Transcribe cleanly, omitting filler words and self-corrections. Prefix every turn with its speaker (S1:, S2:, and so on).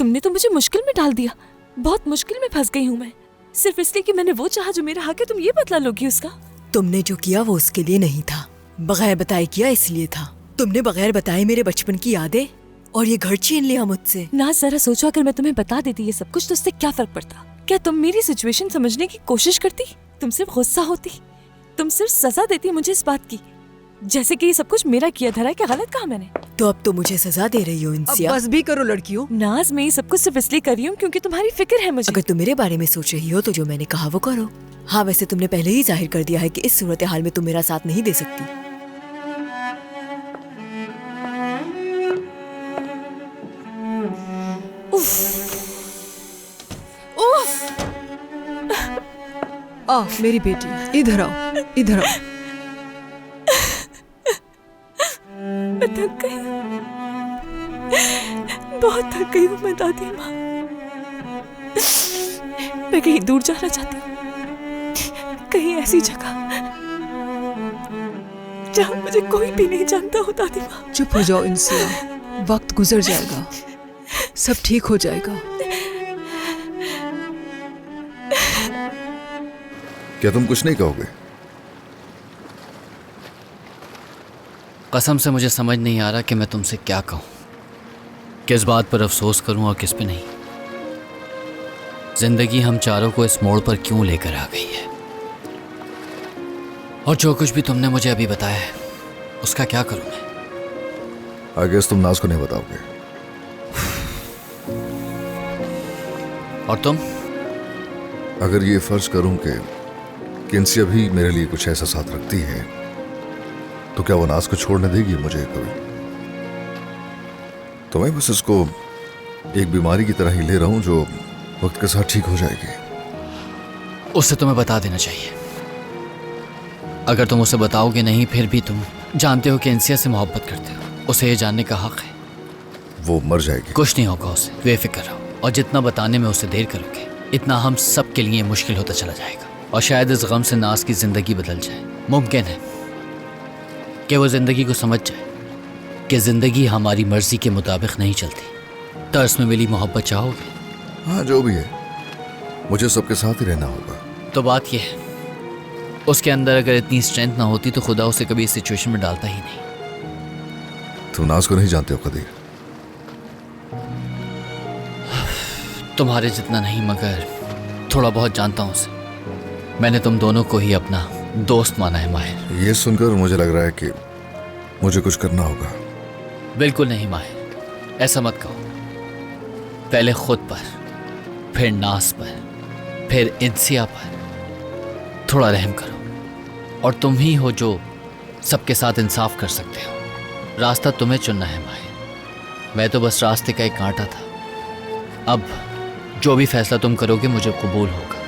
S1: तुमने तो मुझे मुश्किल में डाल दिया। बहुत मुश्किल में फंस गई हूँ मैं, सिर्फ इसलिए कि मैंने वो चाहा जो मेरा हक है। तुम ये बदला लोगी उसका?
S2: तुमने जो किया वो उसके लिए नहीं था, बगैर बताए किया इसलिए था। तुमने बगैर बताए मेरे बचपन की यादें और ये घर छीन लिया मुझसे।
S1: ना जरा सोचो, अगर मैं तुम्हें बता देती ये सब कुछ तो उससे क्या फर्क पड़ता? क्या तुम मेरी सिचुएशन समझने की कोशिश करती? तुम सिर्फ गुस्सा होती, तुम सिर्फ सजा देती मुझे इस बात की, जैसे कि ये सब कुछ मेरा किया धरा है। क्या गलत कहा मैंने?
S2: तो अब तो मुझे सजा दे रही हो इंसिया।
S3: बस भी करो लड़कियों।
S1: नाज, मैं ये सब कुछ सिर्फ इसलिए कर रही हूँ क्योंकि तुम्हारी फिक्र है मुझे।
S2: अगर तुम मेरे बारे में सोच रही हो तो जो मैंने कहा वो करो। हाँ, वैसे तुमने पहले ही जाहिर कर दिया है कि इस सूरत हाल में तुम मेरा साथ नहीं दे सकती।
S3: मेरी बेटी, इधर आओ, इधर आओ।
S1: मैं थक गई हूँ, बहुत थक गई हूँ मैं दादी माँ। मैं कहीं दूर जाना चाहती हूँ, कहीं ऐसी जगह जहाँ मुझे कोई भी नहीं जानता हो दादी माँ।
S3: चुप हो जाओ इंसिया, वक्त गुजर जाएगा, सब ठीक हो जाएगा।
S4: क्या तुम कुछ नहीं कहोगे?
S5: कसम से मुझे समझ नहीं आ रहा कि मैं तुमसे क्या कहूं, किस बात पर अफसोस करूं और किस पे नहीं। जिंदगी हम चारों को इस मोड़ पर क्यों लेकर आ गई है, और जो कुछ भी तुमने मुझे अभी बताया है उसका क्या करूं मैं?
S4: आई गेस तुम नाज को नहीं बताओगे।
S5: और तुम?
S4: अगर ये फर्ज करूं कि इंसिया भी मेरे लिए कुछ ऐसा साथ रखती है तो क्या वो नाज को छोड़ने देगी मुझे कभी? तो मैं बस इसको एक बीमारी की तरह ही ले रहा हूं जो वक्त के साथ ठीक हो जाएगी।
S5: उसे तुम्हें बता देना चाहिए। अगर तुम उसे बताओगे नहीं, फिर भी तुम जानते हो कि इंसिया से मोहब्बत करते हो, उसे ये जानने का हक है।
S4: वो मर जाएगी।
S5: कुछ नहीं होगा उसे, बेफिक्र रहो। और जितना बताने में उसे देर करोगे इतना हम सब के लिए मुश्किल होता चला जाएगा, और शायद इस गम से नाज की जिंदगी बदल जाए। मुमकिन है कि वो जिंदगी को समझ जाए कि जिंदगी हमारी मर्जी के मुताबिक नहीं चलती। तर्स में मिली मोहब्बत चाहोगे?
S4: हाँ, जो भी है, मुझे सबके साथ ही रहना होगा।
S5: तो बात यह है, उसके अंदर अगर इतनी स्ट्रेंथ ना होती तो खुदा उसे कभी इस सिचुएशन में डालता ही नहीं।
S4: तुम नाज को नहीं जानते हो कदीर।
S5: तुम्हारे जितना नहीं, मगर थोड़ा बहुत जानता हूं उसे। मैंने तुम दोनों को ही अपना दोस्त माना है माहिर।
S4: ये सुनकर मुझे लग रहा है कि मुझे कुछ करना होगा।
S5: बिल्कुल नहीं माहिर, ऐसा मत कहो। पहले खुद पर, फिर नाज पर, फिर इंसिया पर थोड़ा रहम करो। और तुम ही हो जो सबके साथ इंसाफ कर सकते हो। रास्ता तुम्हें चुनना है माहिर, मैं तो बस रास्ते का एक कांटा था। अब जो भी फैसला तुम करोगे मुझे कबूल होगा।